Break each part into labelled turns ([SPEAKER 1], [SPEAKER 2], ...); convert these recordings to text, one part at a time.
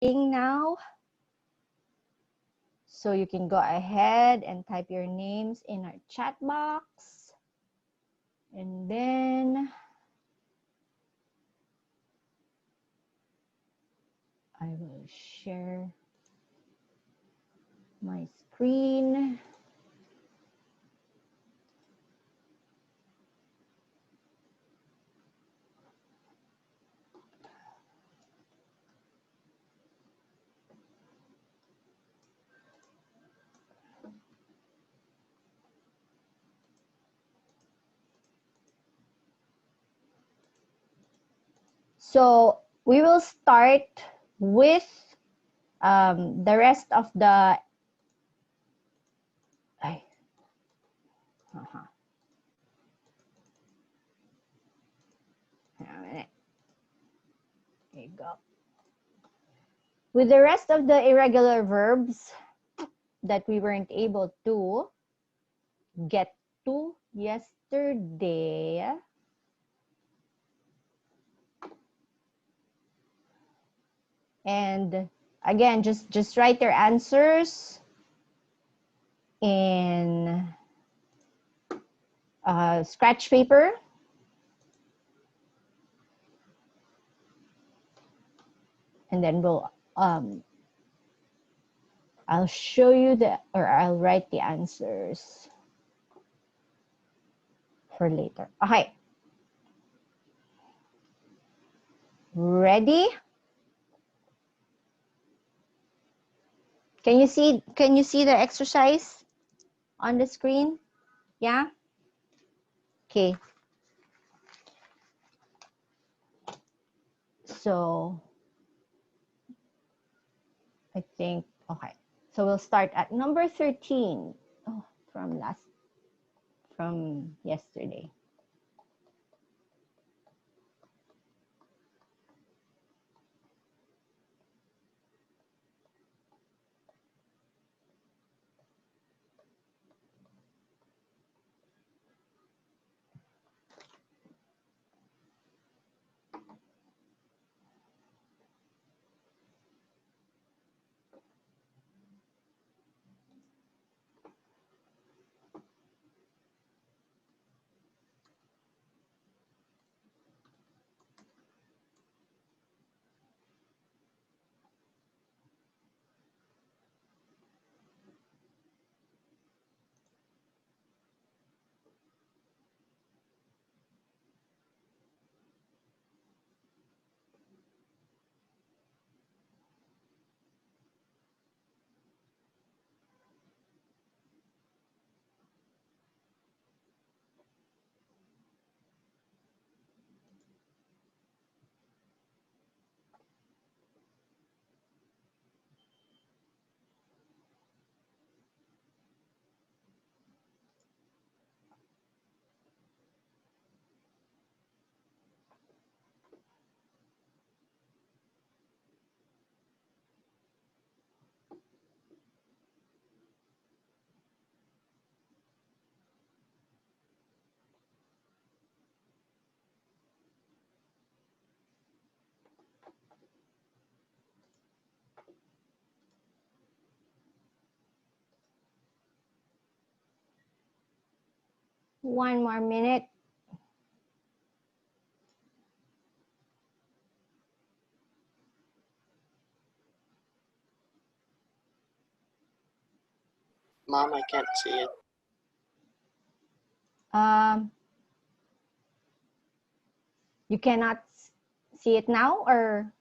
[SPEAKER 1] now. So you can go ahead and type your names in our chat box. And then I will share my screen. So we will start with the rest of the there you go. With the rest of the irregular verbs that we weren't able to get to yesterday, and again, just write your answers in scratch paper. And then I'll show you I'll write the answers for later. Okay. Ready? Can you see the exercise on the screen? Yeah? Okay. So I think, okay. So we'll start at number 13. Oh, from yesterday. One more minute.
[SPEAKER 2] Mom, I can't see it.
[SPEAKER 1] You cannot see it now, or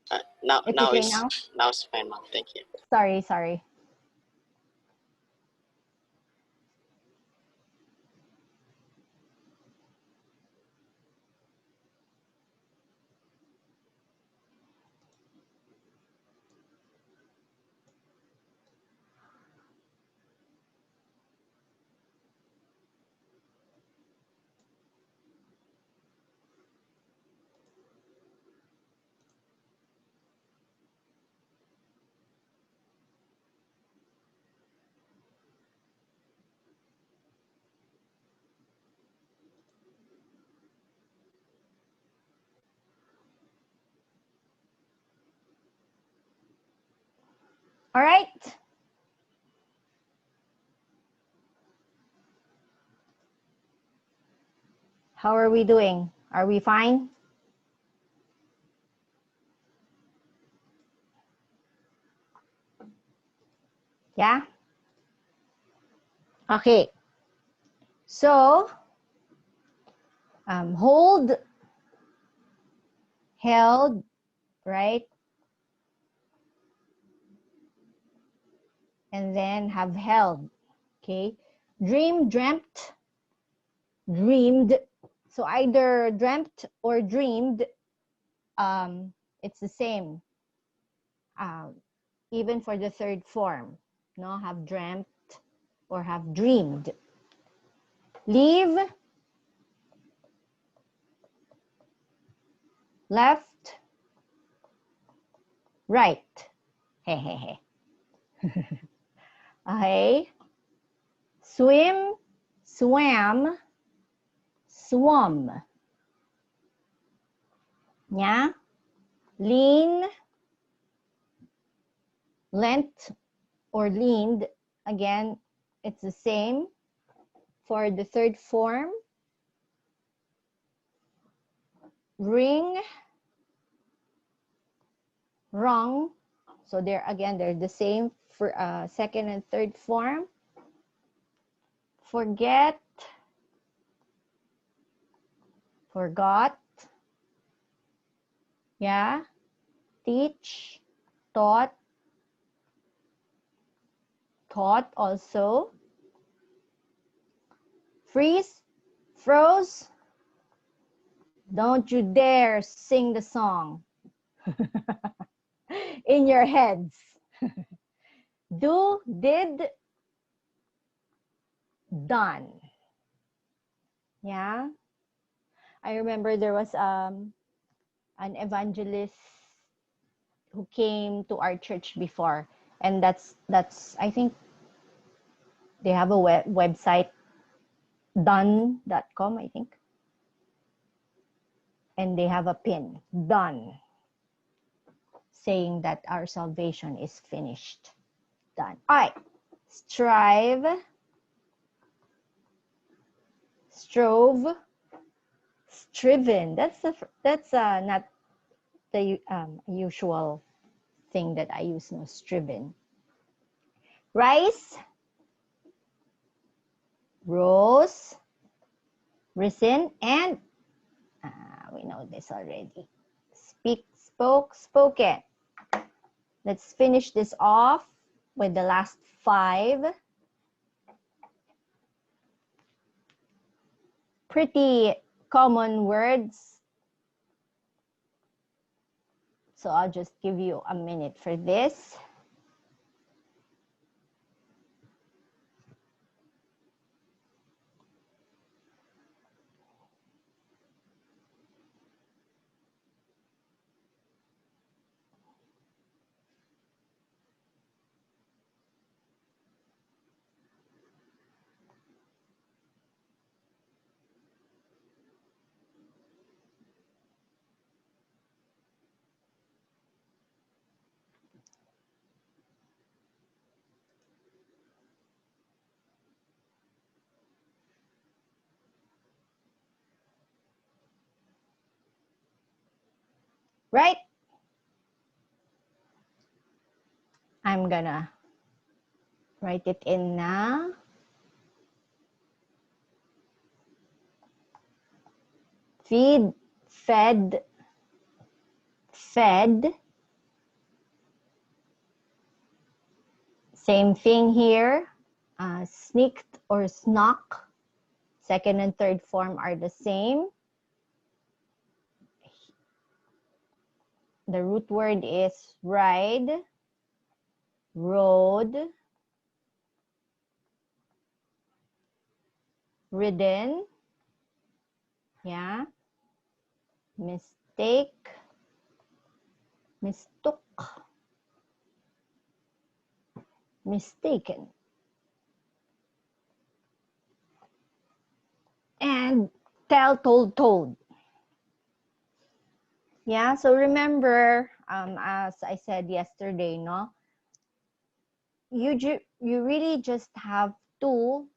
[SPEAKER 2] Now
[SPEAKER 1] it's okay now?
[SPEAKER 2] it's fine, Mom. Thank you.
[SPEAKER 1] Sorry. All right. How are we doing? Are we fine? Yeah? Okay. So, hold, held, right? And then have held, okay? Dream, dreamt, dreamed. So either dreamt or dreamed, it's the same. Even for the third form, no? Have dreamt or have dreamed. Leave, left, right. Hehehe. Okay. Swim, swam, swum. Yeah. Lean, lent or leaned. Again, it's the same for the third form. Ring, rung. So they're the same for second and third form. Forget, forgot. Yeah. Teach, taught, taught also. Freeze, froze. Don't you dare sing the song in your heads. Do, did, done. Yeah. I remember there was an evangelist who came to our church before, and that's I think they have a website, done.com, I think, and they have a pin, done, saying that our salvation is finished, done. All right. Strive, strove, striven. That's not the usual thing that I use, no, striven. Rise, rose, risen, and we know this already. Speak, spoke, spoken. Let's finish this off with the last 5. Pretty common words. So I'll just give you a minute for this. Right? I'm gonna write it in now. Feed, fed, fed. Same thing here. Sneaked or snuck. Second and third form are the same. The root word is ride, rode, ridden. Yeah. Mistake, mistook, mistaken. And tell, told, told. Yeah, so remember, as I said yesterday, no? you really just have to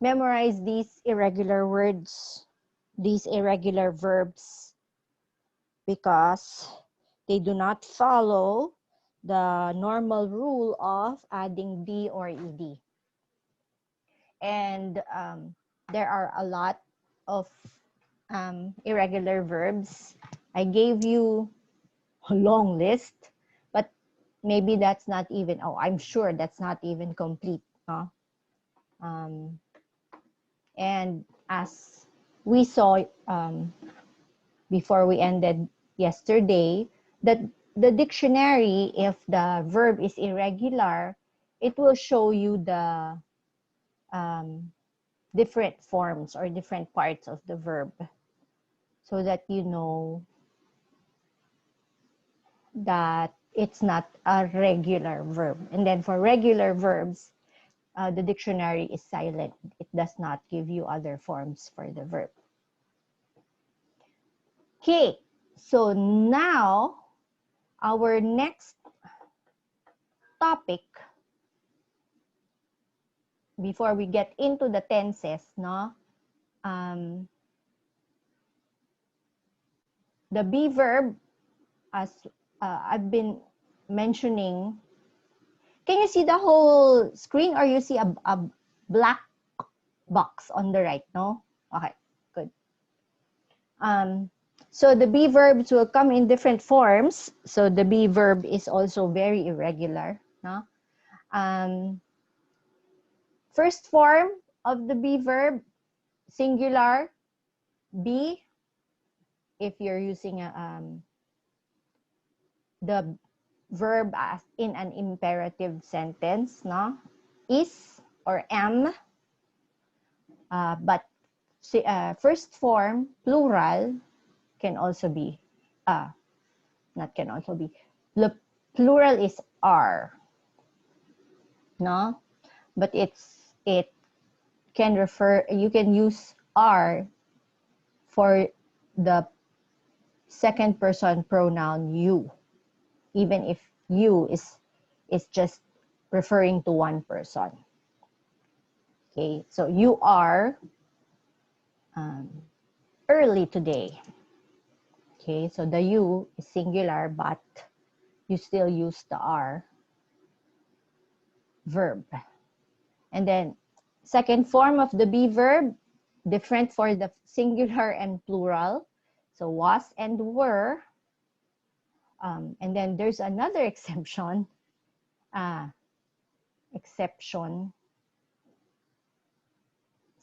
[SPEAKER 1] memorize these irregular words, these irregular verbs, because they do not follow the normal rule of adding d or ed. And there are a lot of irregular verbs. I gave you a long list, but maybe that's not even, oh, I'm sure that's not even complete. And as we saw before we ended yesterday, that the dictionary, if the verb is irregular, it will show you the different forms or different parts of the verb, so that you know that it's not a regular verb. And then for regular verbs, the dictionary is silent. It does not give you other forms for the verb. Okay, so now our next topic, before we get into the tenses, no? The be verb, as I've been mentioning, can you see the whole screen, or you see a black box on the right? No? Okay, good. So the be verbs will come in different forms. So the be verb is also very irregular. No? First form of the be verb, singular, be, if you're using the verb as in an imperative sentence, no? Is or am. But first form, plural, can also be, not can also be, the plural is are, no? But it can refer, you can use are for the second person pronoun you, even if you is just referring to one person. Okay, so you are early today. Okay, so the you is singular, but you still use the are verb. And then second form of the be verb, different for the singular and plural. So was and were. And then there's another exception.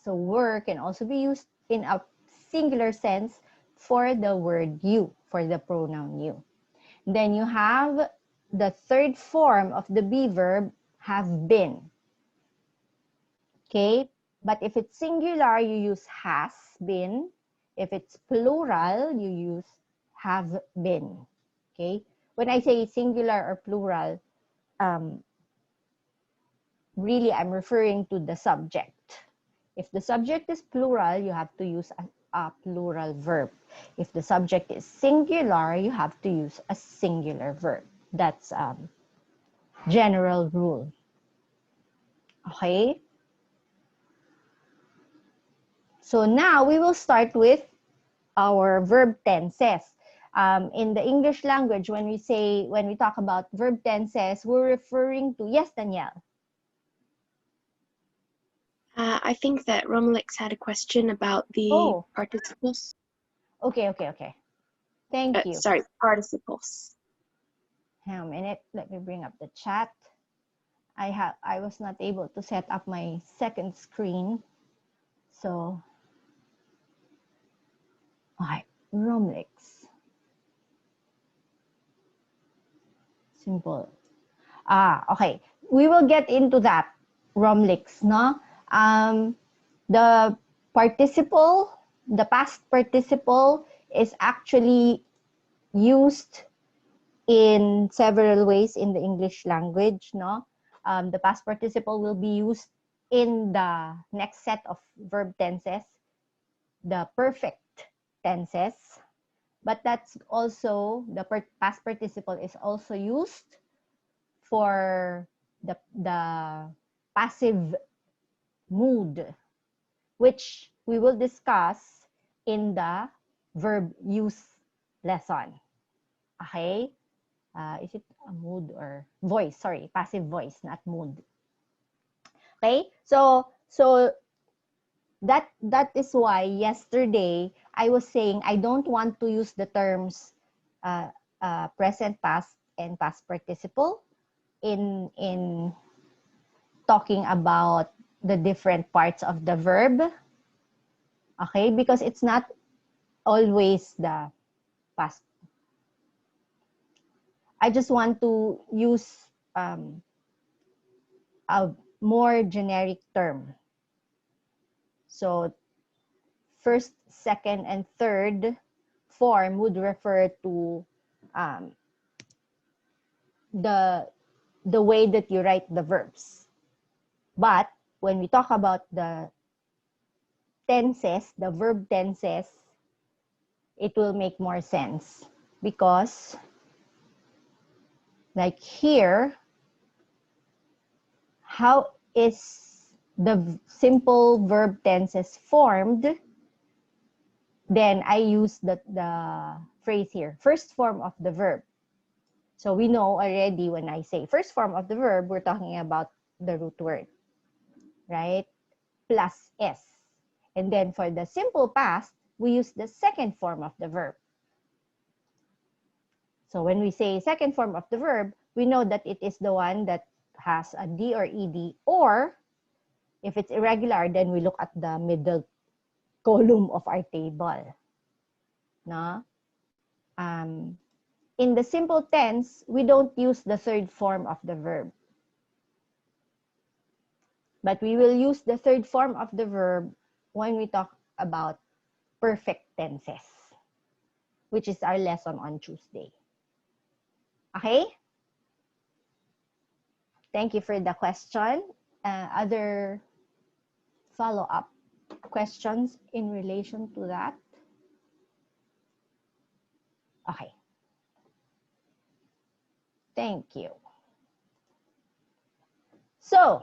[SPEAKER 1] So were can also be used in a singular sense for the word you, for the pronoun you. Then you have the third form of the be verb, have been. Okay, but if it's singular, you use has been. If it's plural, you use have been. Okay, when I say singular or plural, really I'm referring to the subject. If the subject is plural, you have to use a plural verb. If the subject is singular, you have to use a singular verb. That's general rule. Okay? So now we will start with our verb tenses. In the English language, when we talk about verb tenses, we're referring to, yes, Danielle?
[SPEAKER 3] I think that Romelix had a question about the participles.
[SPEAKER 1] Okay. Thank you.
[SPEAKER 3] Sorry, participles.
[SPEAKER 1] Hang a minute. Let me bring up the chat. I was not able to set up my second screen. So, okay, Romelix. Simple. Okay. We will get into that, Romelix, no? The participle, the past participle is actually used in several ways in the English language, no? The past participle will be used in the next set of verb tenses, the perfect tenses, but that's also, the past participle is also used for the passive mood, which we will discuss in the verb use lesson. Okay? Is it a mood or voice? Sorry, passive voice, not mood. Okay? So that is why yesterday I was saying I don't want to use the terms present past and past participle in talking about the different parts of the verb. Okay? Because it's not always the past. I just want to use a more generic term. So first, second, and third form would refer to the way that you write the verbs. But when we talk about the tenses, the verb tenses, it will make more sense because like here, how is the simple verb tenses formed? Then I use the phrase here, first form of the verb. So we know already when I say first form of the verb, we're talking about the root word, right? Plus S. And then for the simple past, we use the second form of the verb. So when we say second form of the verb, we know that it is the one that has a D or ED, or if it's irregular, then we look at the middle column of our table. No? In the simple tense, we don't use the third form of the verb. But we will use the third form of the verb when we talk about perfect tenses, which is our lesson on Tuesday. Okay? Thank you for the question. Other follow-up questions in relation to that? Okay. Thank you. So,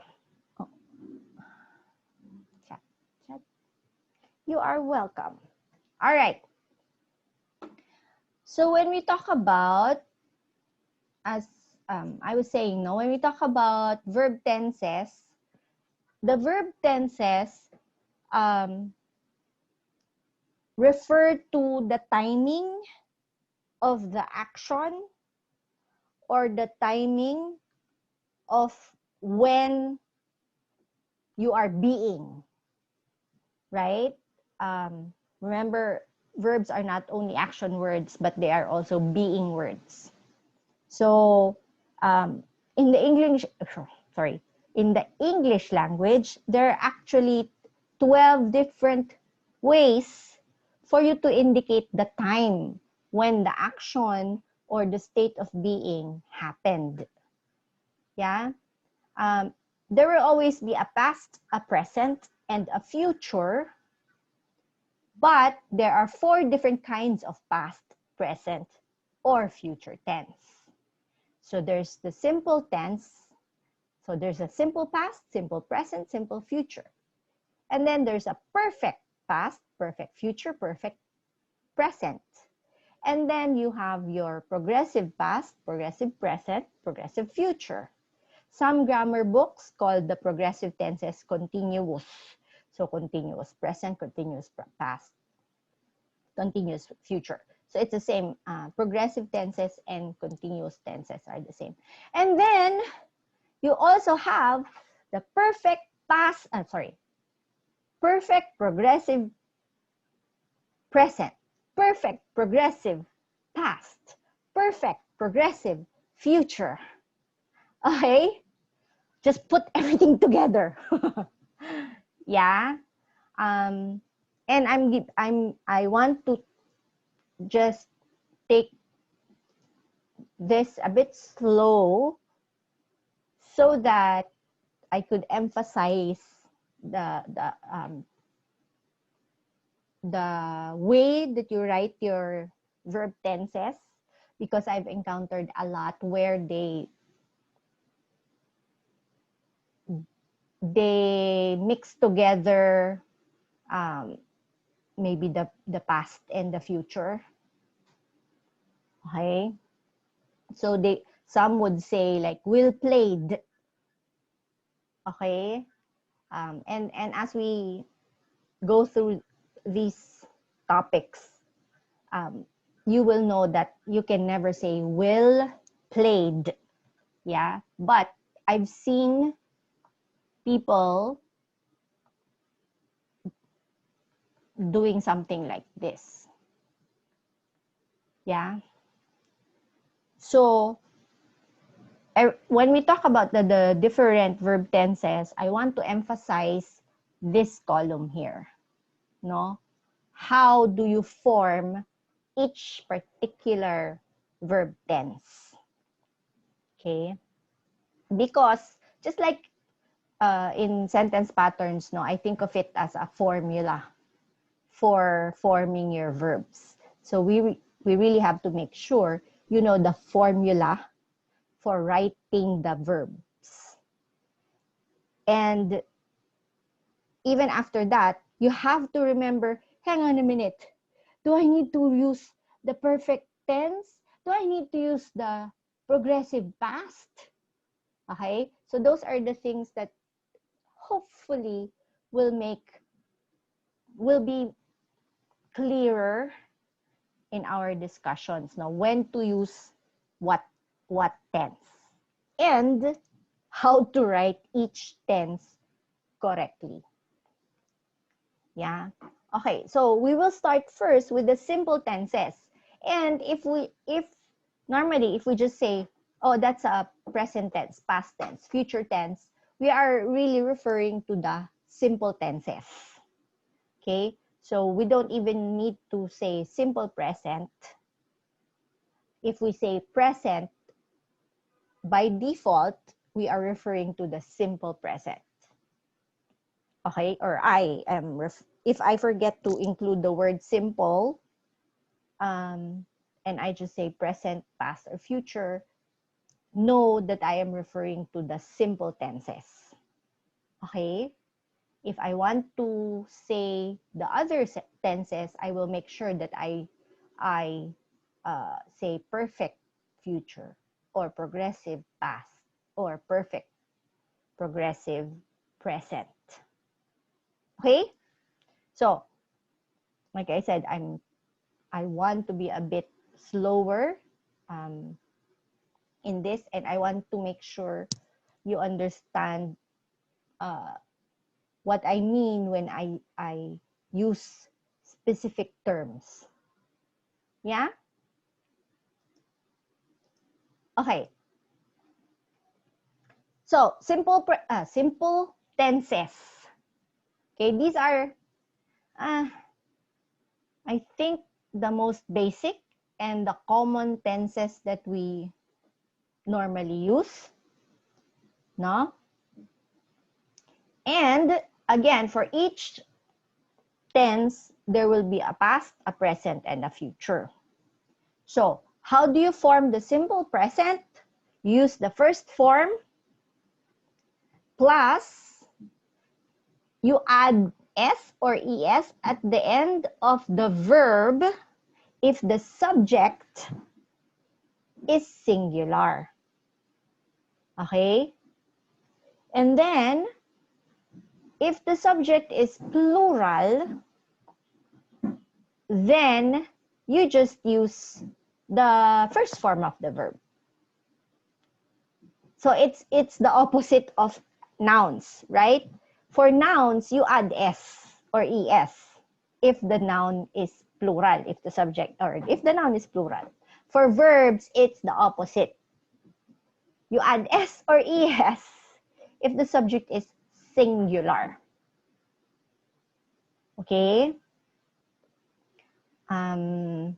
[SPEAKER 1] chat. You are welcome. All right. So when we talk about, as I was saying, no, when we talk about verb tenses, the verb tenses refer to the timing of the action or the timing of when you are being, right? Remember, verbs are not only action words, but they are also being words. So in the English language, there are actually 12 different ways for you to indicate the time when the action or the state of being happened. Yeah? There will always be a past, a present, and a future, but there are 4 different kinds of past, present, or future tense. So there's the simple tense. So there's a simple past, simple present, simple future. And then there's a perfect past, perfect future, perfect present. And then you have your progressive past, progressive present, progressive future. Some grammar books call the progressive tenses continuous. So continuous present, continuous past, continuous future. So it's the same. Progressive tenses and continuous tenses are the same. And then you also have the perfect past, perfect progressive present, perfect progressive past, perfect progressive future. Okay? Just put everything together. Yeah. And I want to just take this a bit slow so that I could emphasize the way that you write your verb tenses, because I've encountered a lot where they they mix together maybe the past and the future. Okay? So some would say like well played. Okay? And as we go through these topics, you will know that you can never say well played. Yeah? But I've seen people doing something like this. Yeah? So, when we talk about the different verb tenses, I want to emphasize this column here. No? How do you form each particular verb tense? Okay? Because just like in sentence patterns, no, I think of it as a formula for forming your verbs. So we really have to make sure you know the formula for writing the verbs. And even after that, you have to remember, hang on a minute, do I need to use the perfect tense? Do I need to use the progressive past? Okay? So those are the things that hopefully will be clearer in our discussions. Now, when to use what tense and how to write each tense correctly. Yeah. Okay, so we will start first with the simple tenses. And if normally if we just say, oh, that's a present tense, past tense, future tense, we are really referring to the simple tenses. Okay? So we don't even need to say simple present. If we say present, by default, we are referring to the simple present. Okay? Or if I forget to include the word simple, and I just say present, past, or future, know that I am referring to the simple tenses. Okay? If I want to say the other tenses, I will make sure that I say perfect future or progressive past or perfect progressive present. Okay? So, like I said, I want to be a bit slower in this, and I want to make sure you understand what I mean when I use specific terms. Yeah? Okay. So, simple tenses. Okay, these are, I think, the most basic and the common tenses that we normally use. No? And again, for each tense, there will be a past, a present, and a future. So, how do you form the simple present? Use the first form plus you add s or es at the end of the verb if the subject is singular. Okay? And then, if the subject is plural, then you just use the first form of the verb. So it's the opposite of nouns, right? For nouns, you add s or es if the noun is plural, if the subject or if the noun is plural. For verbs, it's the opposite. You add s or es if the subject is singular. Okay? And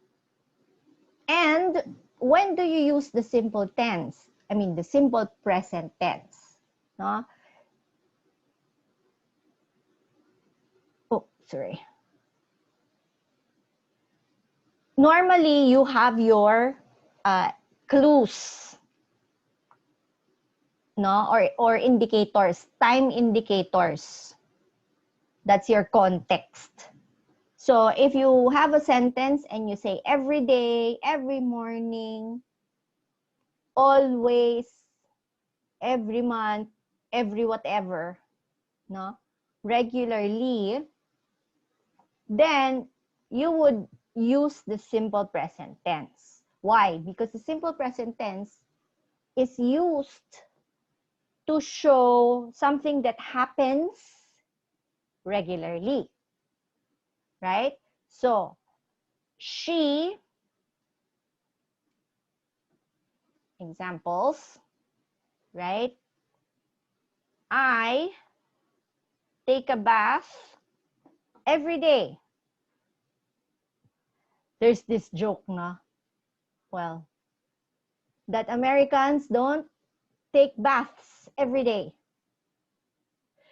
[SPEAKER 1] when do you use the simple tense? I mean, the simple present tense. No? Oh, sorry. Normally, you have your clues. no? Or indicators, time indicators. That's your context. So if you have a sentence and you say every day, every morning, always, every month, every whatever, no? Regularly, then you would use the simple present tense. Why? Because the simple present tense is used to show something that happens regularly, right? So, she, examples, right? I take a bath every day. There's this joke, no? Well, that Americans don't take baths every day.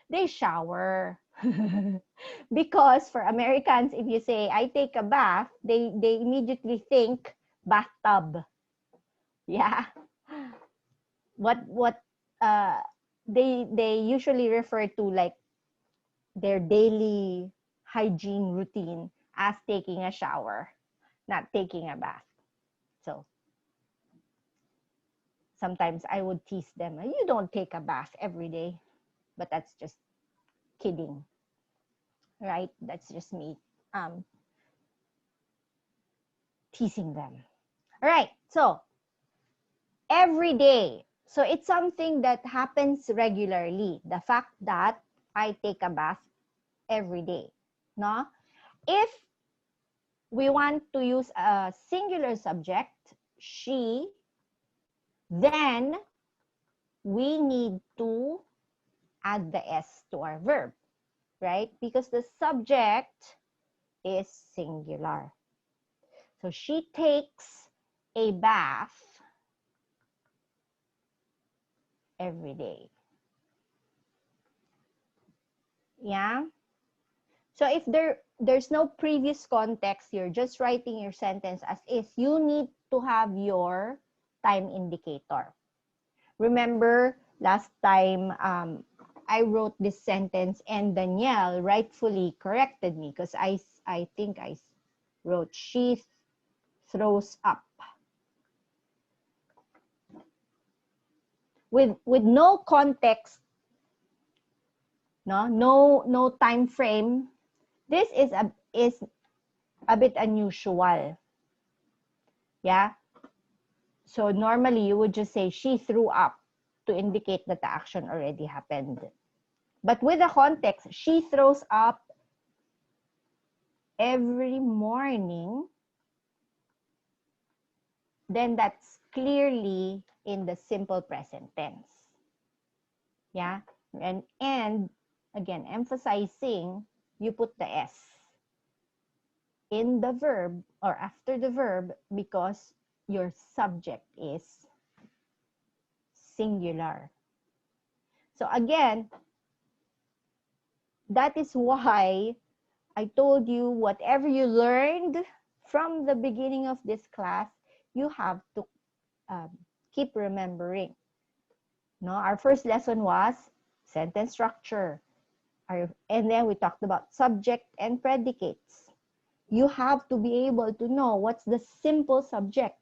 [SPEAKER 1] They shower. Because for Americans, if you say, I take a bath, they immediately think bathtub. Yeah. What they usually refer to like their daily hygiene routine as taking a shower, not taking a bath. So sometimes I would tease them, you don't take a bath every day, but that's just kidding, right? That's just me teasing them. All right, so every day. So it's something that happens regularly. The fact that I take a bath every day, no? If we want to use a singular subject, she, then we need to add the S to our verb, right? Because the subject is singular. So she takes a bath every day. Yeah? So if there's no previous context, you're just writing your sentence as is, you need to have your time indicator. Remember last time I wrote this sentence and Danielle rightfully corrected me because I think I wrote she throws up. With no context, no time frame, this is a bit unusual. Yeah. So normally you would just say she threw up to indicate that the action already happened. But with the context, she throws up every morning, then that's clearly in the simple present tense. Yeah. And again, emphasizing, you put the S in the verb or after the verb because your subject is singular. So again, that is why I told you whatever you learned from the beginning of this class, you have to keep remembering. No, our first lesson was sentence structure. And then we talked about subject and predicates. You have to be able to know what's the simple subject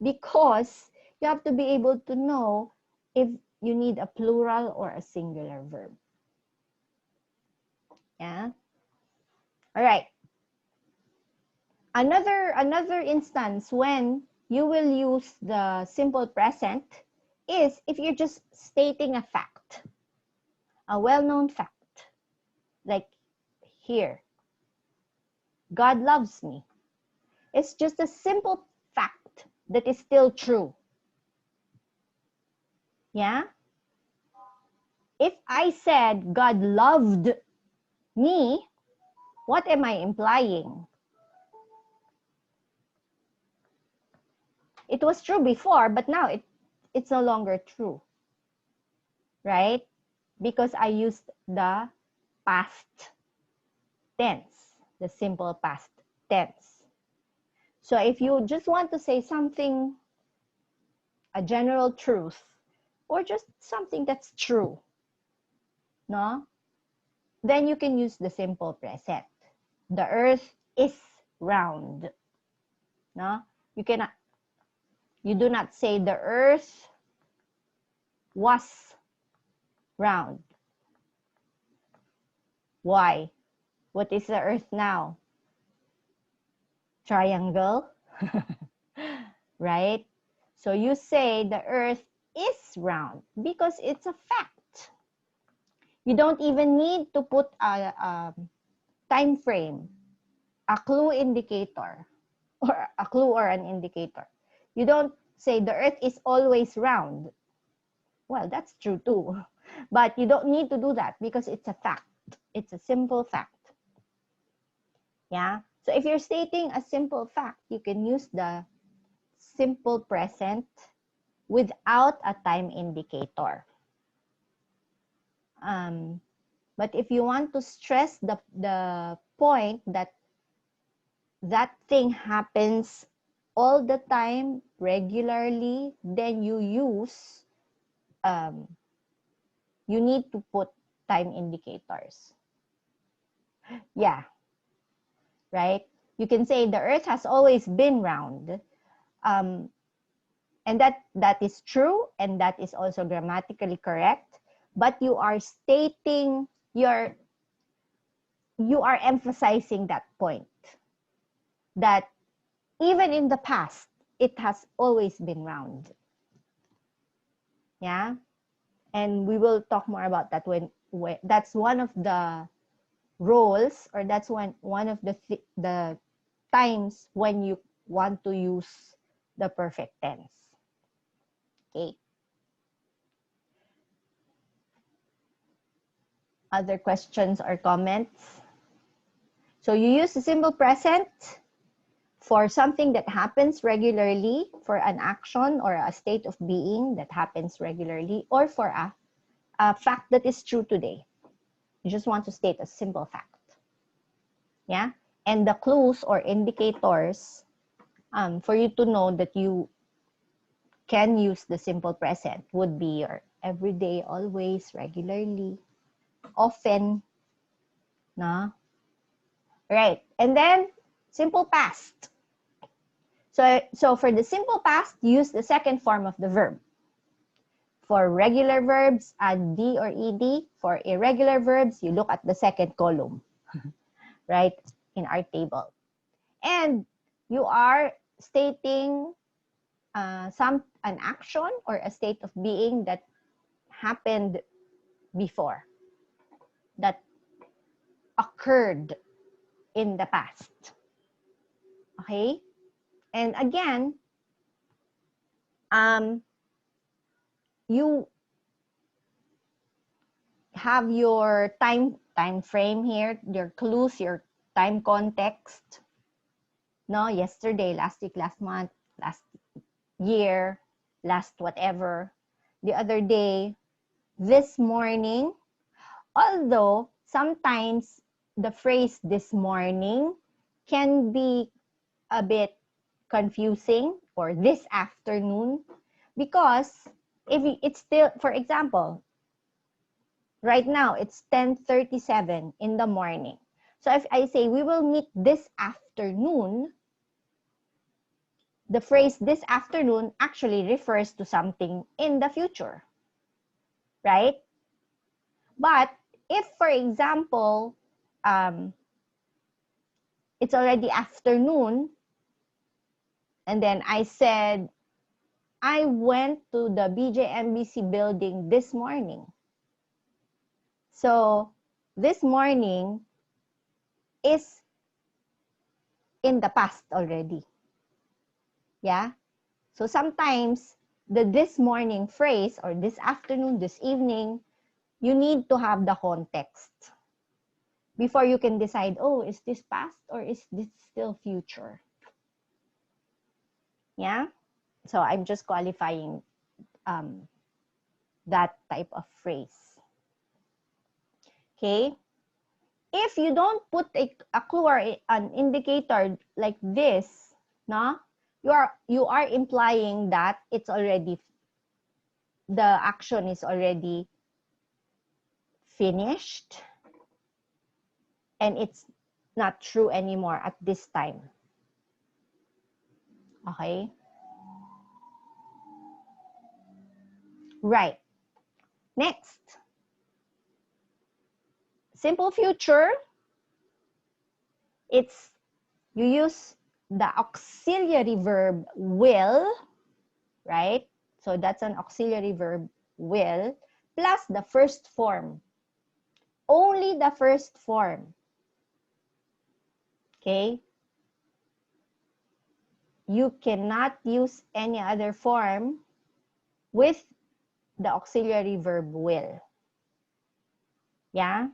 [SPEAKER 1] because you have to be able to know if you need a plural or a singular verb. Yeah. All right. Another instance when you will use the simple present is if you're just stating a fact, a well-known fact. Like here, God loves me. It's just a simple fact that is still true. Yeah? If I said God loved me, what am I implying? It was true before, but now it's no longer true. Right? Because I used the past tense, the simple past tense. So if you just want to say something, a general truth, or just something that's true, no? Then you can use the simple present. The earth is round, no? You do not say the earth was round. Why? What is the earth now? Triangle, right? So you say the earth is round because it's a fact. You don't even need to put a time frame, a clue indicator, or a clue or an indicator. You don't say the earth is always round. Well, that's true too. But you don't need to do that because it's a fact. It's a simple fact. Yeah? So if you're stating a simple fact, you can use the simple present without a time indicator. But if you want to stress the point that that thing happens all the time, regularly, then you use, you need to put time indicators. Yeah, right? You can say the earth has always been round. And that is true, and that is also grammatically correct, but you are stating you are emphasizing that point, that even in the past, it has always been round. Yeah? And we will talk more about that when that's one of the roles, or that's one of the times when you want to use the perfect tense. Okay. Other questions or comments? So you use the simple present for something that happens regularly, for an action or a state of being that happens regularly, or for a fact that is true today. You just want to state a simple fact. Yeah? And the clues or indicators for you to know that you can use the simple present would be your everyday, always, regularly, often. No? Right. And then simple past. So for the simple past, use the second form of the verb. For regular verbs, add D or ED. For irregular verbs, you look at the second column, right, in our table. And you are stating an action or a state of being that happened before, that occurred in the past. Okay? And again, you have your time frame here, your clues, your time context. No, yesterday, last week, last month, last year, last whatever, the other day, this morning. Although sometimes the phrase this morning can be a bit confusing, or this afternoon, because if it's still, for example, right now it's 10:37 in the morning. So if I say we will meet this afternoon, the phrase this afternoon actually refers to something in the future, right? But if, for example, it's already afternoon, and then I said, I went to the BJMBC building this morning. So this morning is in the past already. Yeah? So sometimes the this morning phrase, or this afternoon, this evening, you need to have the context before you can decide, oh, is this past or is this still future? Yeah? So I'm just qualifying that type of phrase. Okay? If you don't put a clue or an indicator like this, no, you are implying that it's already the action is already finished and it's not true anymore at this time. Okay? Right. Next. Simple future. It's, you use the auxiliary verb will, right? So that's an auxiliary verb, will, plus the first form. Only the first form. Okay? You cannot use any other form with the auxiliary verb will. Yeah?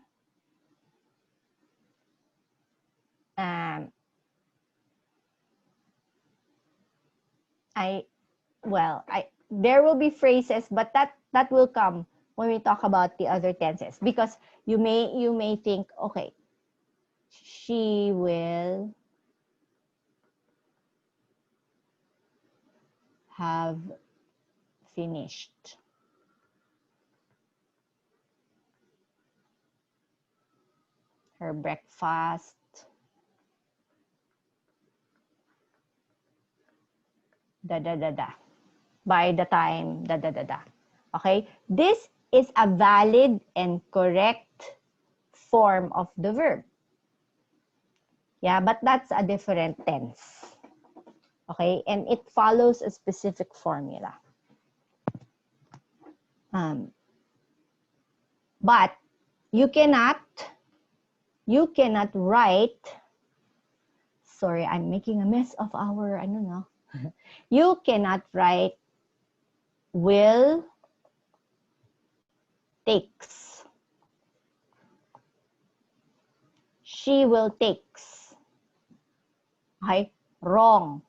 [SPEAKER 1] There will be phrases, but that will come when we talk about the other tenses, because you may think, okay, she will have finished her breakfast by the time Okay, this is a valid and correct form of the verb. Yeah, but that's a different tense. Okay, and it follows a specific formula. But you cannot write, sorry, I'm making a mess of our, I don't know. You cannot write will takes. She will takes. Okay, wrong.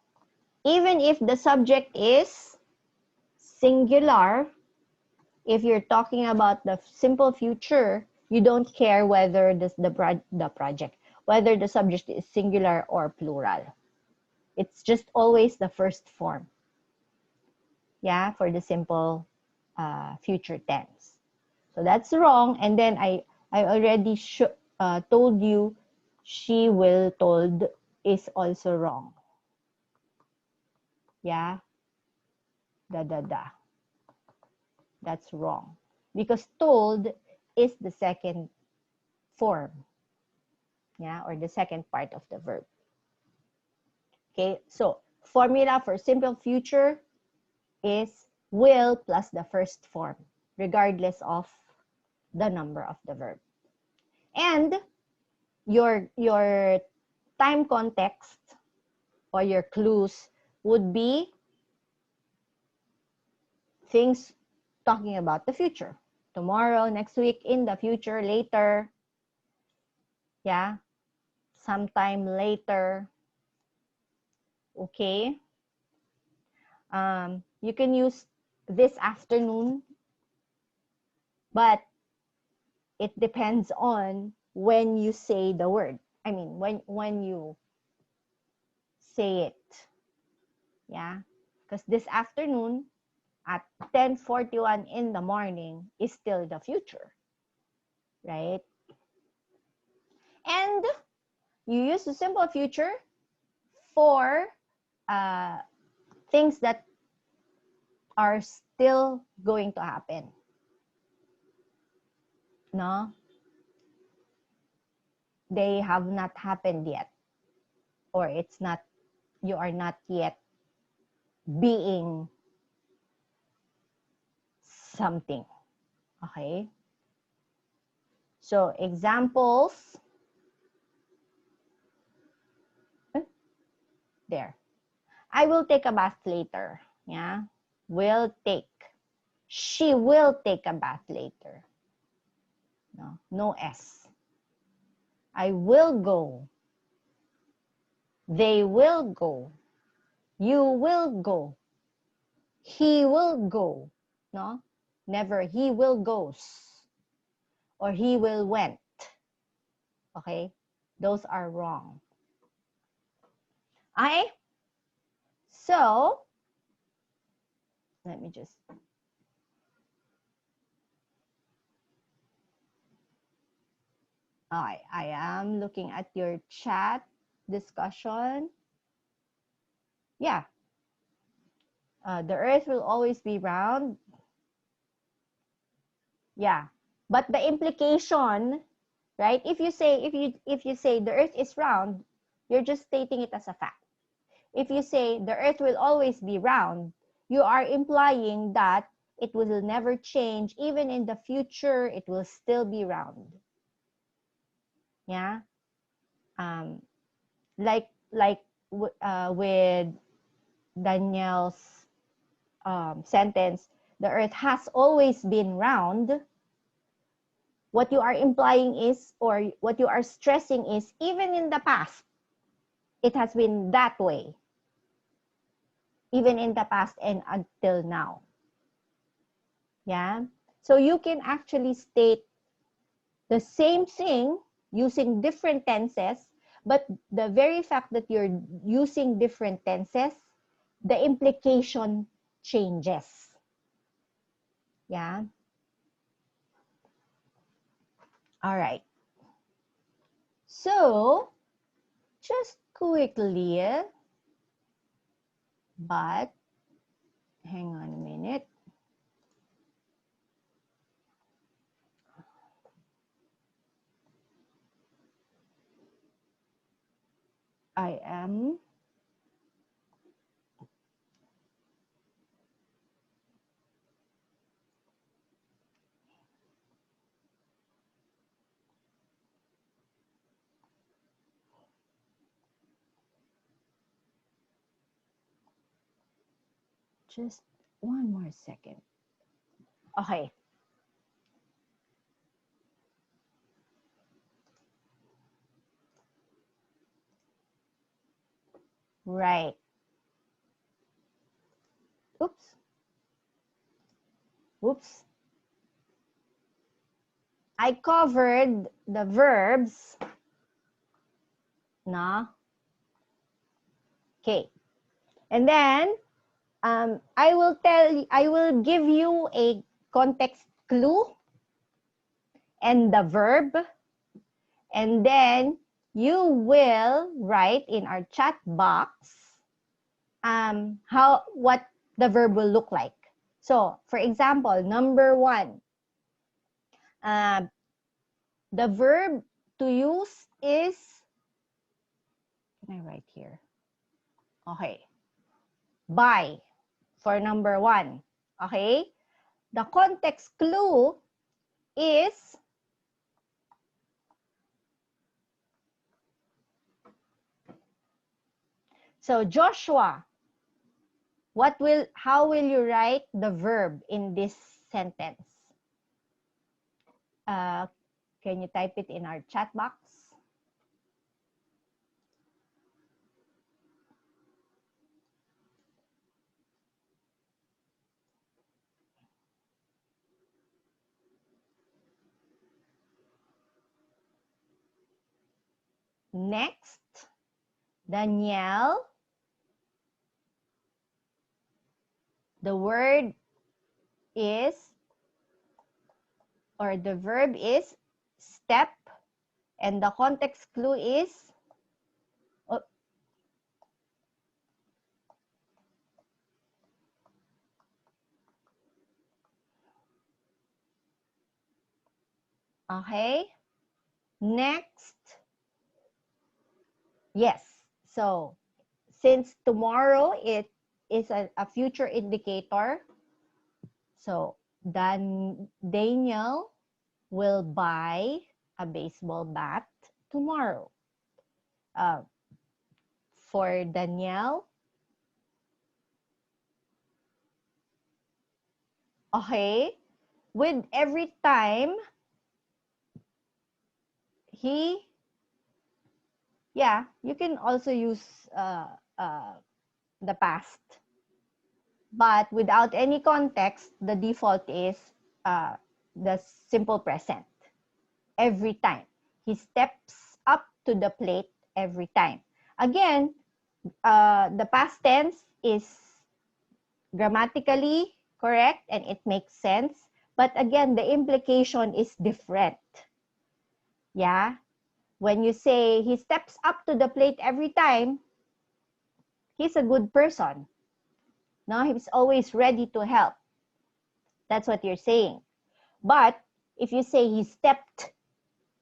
[SPEAKER 1] Even if the subject is singular, if you're talking about the simple future, you don't care whether whether the subject is singular or plural. It's just always the first form. Yeah, for the simple future tense. So that's wrong. And then I already told you she will told is also wrong. Yeah, that's wrong, because told is the second form, yeah, or the second part of the verb. Okay, so formula for simple future is will plus the first form, regardless of the number of the verb. And your time context or your clues would be things talking about the future. Tomorrow, next week, in the future, later. Yeah, sometime later. Okay. You can use this afternoon, but it depends on when you say the word. I mean, when you say it. Yeah, because this afternoon at 10:41 in the morning is still the future, right? And you use the simple future for things that are still going to happen. No? They have not happened yet. Or it's not, you are not yet being something. Okay? So examples. There. I will take a bath later. Yeah? Will take. She will take a bath later. No S. I will go. They will go. You will go. He will go. No? Never he will goes. Or he will went. Okay? Those are wrong. Okay? So, let me just I am looking at your chat discussion. Yeah. The earth will always be round. Yeah. But the implication, right? If you say the earth is round, you're just stating it as a fact. If you say the earth will always be round, you are implying that it will never change. Even in the future, it will still be round. Yeah. Like with Daniel's sentence, the earth has always been round. What you are implying is, or what you are stressing is, even in the past, it has been that way. Even in the past and until now. Yeah. So you can actually state the same thing using different tenses, but the very fact that you're using different tenses, the implication changes. Yeah. All right. So just quickly, but hang on a minute. I am just one more second. Okay. Right. Oops. Oops. I covered the verbs. Na. Okay. And then I will give you a context clue and the verb. And then you will write in our chat box what the verb will look like. So, for example, number 1, the verb to use is, can I write here? Okay. Buy for number 1. Okay? The context clue is so Joshua, how will you write the verb in this sentence? Can you type it in our chat box? Next, Danielle, the word is, or the verb is step, and the context clue is, oh, okay. Next, yes. So, since tomorrow it is a future indicator, so then Daniel will buy a baseball bat tomorrow. For Danielle, okay, with every time you can also use the past. But without any context, the default is the simple present. Every time. He steps up to the plate every time. Again, the past tense is grammatically correct and it makes sense. But again, the implication is different. Yeah? When you say he steps up to the plate every time, he's a good person. No, he's always ready to help. That's what you're saying. But if you say he stepped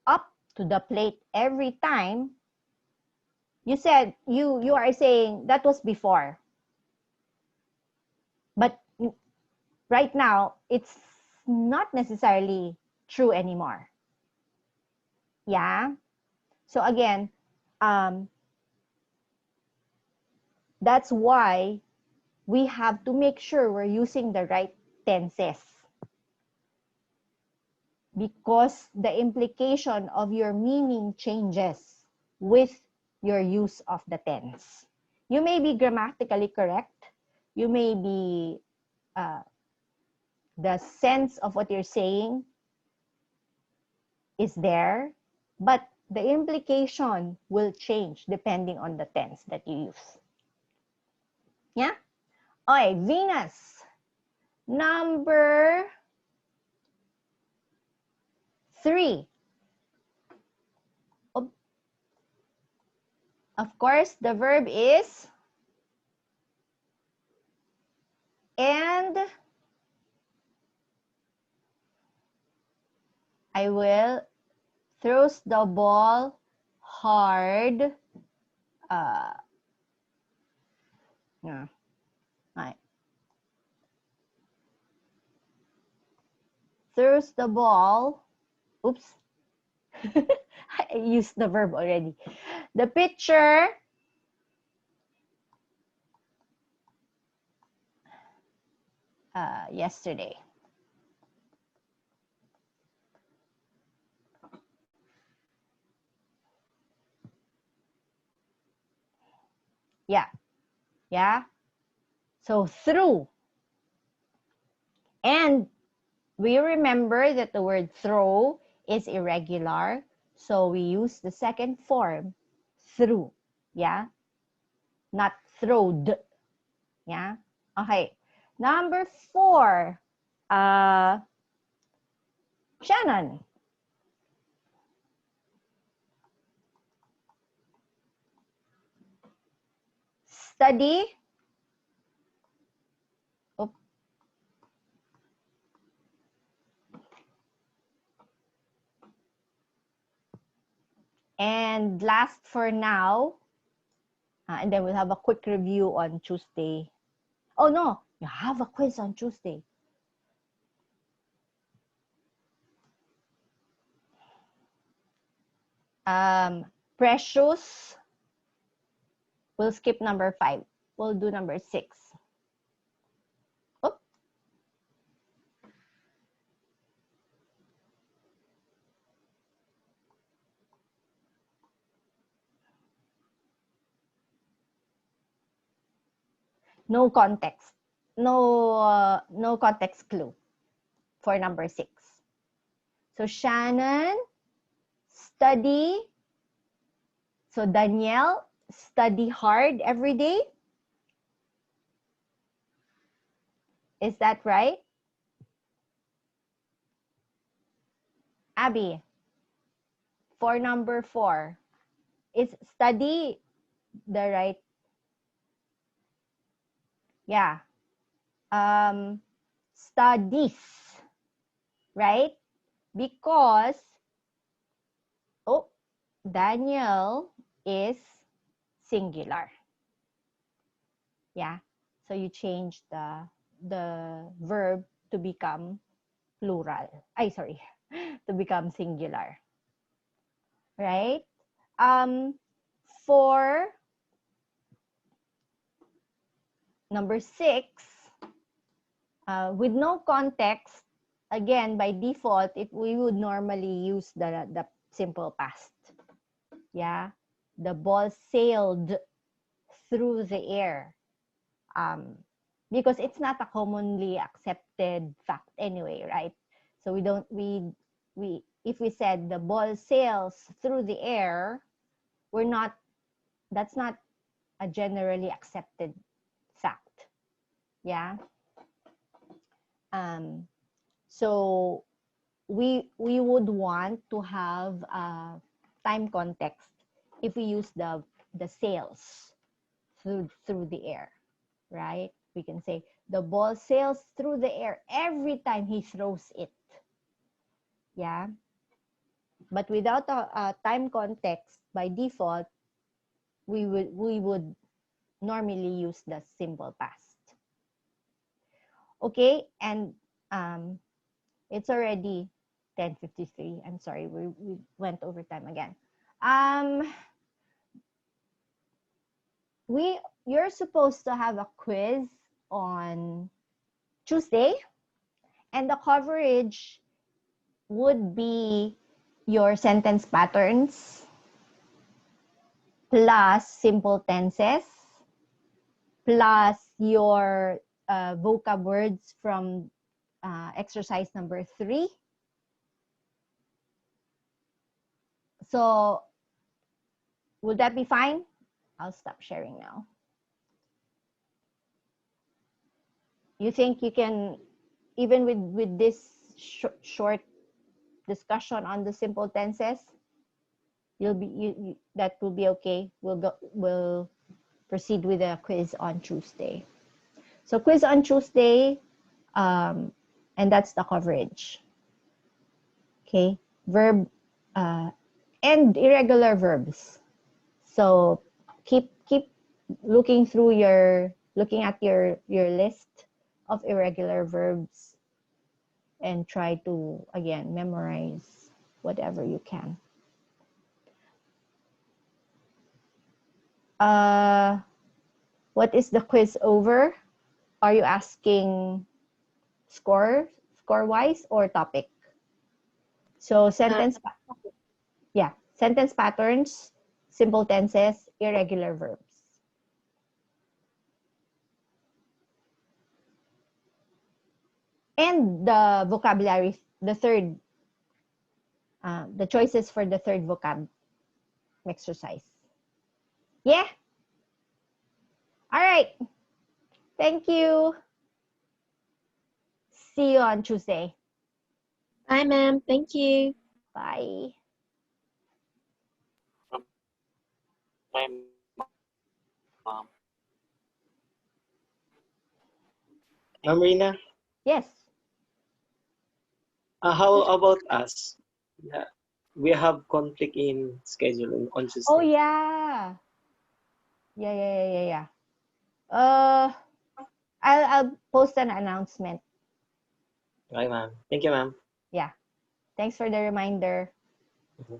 [SPEAKER 1] up to the plate every time, you said you are saying that was before. But right now, it's not necessarily true anymore. Yeah. So again, that's why we have to make sure we're using the right tenses, because the implication of your meaning changes with your use of the tense. You may be grammatically correct. You may be, the sense of what you're saying is there, but the implication will change depending on the tense that you use. Yeah? Okay, Venus. Number 3. Of course, the verb is and I will throws the ball hard. Yeah. Right. Throws the ball. Oops. I used the verb already. The pitcher yesterday. Yeah. Yeah. So threw. And we remember that the word throw is irregular. So we use the second form, threw. Yeah. Not throwed. Yeah. Okay. Number 4. Shannon. Study. Oop. And last for now, and then we'll have a quick review on Tuesday. Oh no, you have a quiz on Tuesday. Precious. We'll skip number 5. We'll do number 6. Oop. No context. No context clue for number 6. So Shannon, study. So Danielle, study hard every day. Is that right? Abby, for number 4, is study the right? Yeah. Studies, right? Because, oh, Daniel is singular. Yeah. So you change the verb to become plural. Sorry, to become singular. Right? For number 6, with no context, again, by default, if we would normally use the simple past. Yeah. The ball sailed through the air. Because it's not a commonly accepted fact anyway, right? So if we said the ball sails through the air, that's not a generally accepted fact. Yeah. So we would want to have time context if we use the sails through the air, right? We can say the ball sails through the air every time he throws it. Yeah. But without a time context, by default, we would normally use the simple past. Okay, and it's already 10:53. I'm sorry, we went over time again. You're supposed to have a quiz on Tuesday, and the coverage would be your sentence patterns plus simple tenses plus your vocab words from exercise number 3. So would that be fine? I'll stop sharing now. You think you can, even with this short discussion on the simple tenses, that will be okay. We'll proceed with a quiz on Tuesday. So quiz on Tuesday, and that's the coverage. Okay, verb and irregular verbs. So keep looking at your list of irregular verbs and try to again memorize whatever you can. What is the quiz over? Are you asking score-wise or topic? So sentence patterns, simple tenses, irregular verbs. And the vocabulary, the choices for the third vocab exercise. Yeah? All right. Thank you. See you on Tuesday.
[SPEAKER 3] Bye, ma'am. Thank you.
[SPEAKER 1] Bye.
[SPEAKER 2] Bye, Mom.
[SPEAKER 4] Ma'am Rina,
[SPEAKER 1] Yes.
[SPEAKER 4] how about us? Yeah, we have conflict in scheduling on Tuesday.
[SPEAKER 1] Oh yeah. Yeah. I'll post an announcement.
[SPEAKER 4] Okay, ma'am. Thank you, ma'am.
[SPEAKER 1] Yeah. Thanks for the reminder.
[SPEAKER 4] Mhm.